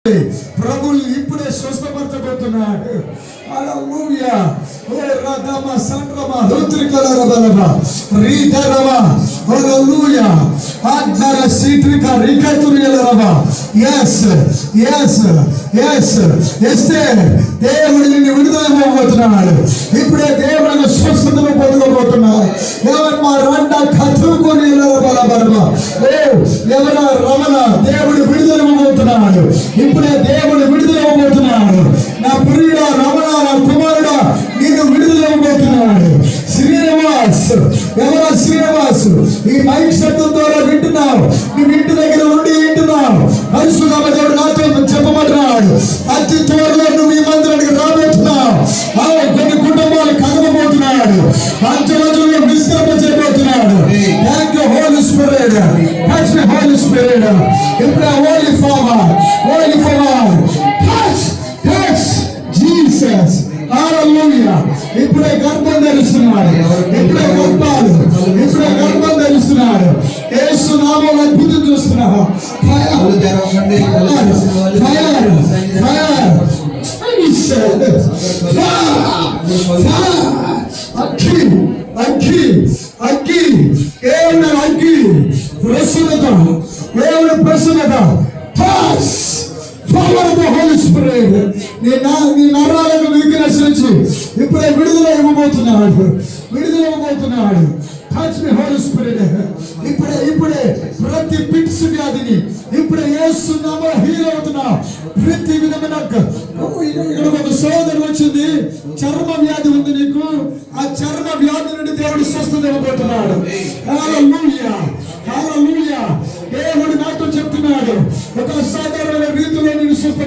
ప్రభు ఇప్పుడే స్వస్థపరచబోతున్నాడు. హల్లెలూయా. ఓ రదమ సండ్రమ రుద్రికలరబలబ రీదరమ హల్లెలూయా. ఆజ్ఞర సీట్రిక రికతురియలరబ. yes yes yes ఎస్తే దేవుడు నిన్ను విడుదల ఇవ్వబోతున్నాడు. ఇప్పుడే దేవుడు స్వస్థతను పొందబోతున్నాడు. ఎవరమ్మా రండ కతుకొని బలబలబ. ఓ ఎవర రమణ దేవుడు విడుదల ఇవ్వబోతున్నాడు. ఇప్పుడే దేవుడు విడుదల ఇవ్వబోతున్నాడు. నా ప్రియుడా రమణ, నా కుమారుడా, నిన్ను విడుదల ఇవ్వబోతున్నాడు. శ్రీనివాస్, ఎవరా శ్రీనివాస్? ఈ మైక్ శబ్దం ద్వారా వింటున్నావు. నువ్వు ఇంటి దగ్గర ఉండి వింటున్నావు. పరిశుద్ధ దేవుడు నాతో చెప్పమంటున్నాడు. అతి త్వరలో నువ్వు ఈ మందిరానికి రాబోతున్నావు. కొన్ని కుటుంబాలు కదలబోతున్నాడు. అంచెలంచెలుగా విస్తరింపజేయబోతున్నాడు. Thank you holy spirit. Touch me holy spirit. ఇప్పుడు holy father, holy father, touch touch Jesus. Hallelujah. ఇప్పుడే గర్భం ధరిస్తున్నాడు. ఇప్పుడే గర్భం ధరిస్తున్నాడు. యేసు నామములో అద్భుతం చూస్తున్నావు. ప్రసన్నత నీ నరాలకు వీక్నెస్ నుంచి ఇప్పుడే విడుదల ఇవ్వబోతున్నాడు. Touch me holy spirit. ఇప్పుడే ప్రతి పిట్స్ వ్యాధిని ఇప్పుడే యేసు నామములో హీల్ అవుతున్నావు. ప్రతి విధమైన ఇక్కడ ఒక సోదరు వచ్చింది, చర్మ వ్యాధి ఉంది నీకు. ఆ చర్మ వ్యాధి నుండి దేవుడు స్వస్థత ఇవ్వబోతున్నాడు. హల్లెలూయా, హల్లెలూయా. దేవుడు నాతో చెప్తున్నాడు, ఒక సాధారణ రీతిలో నేను స్వస్థ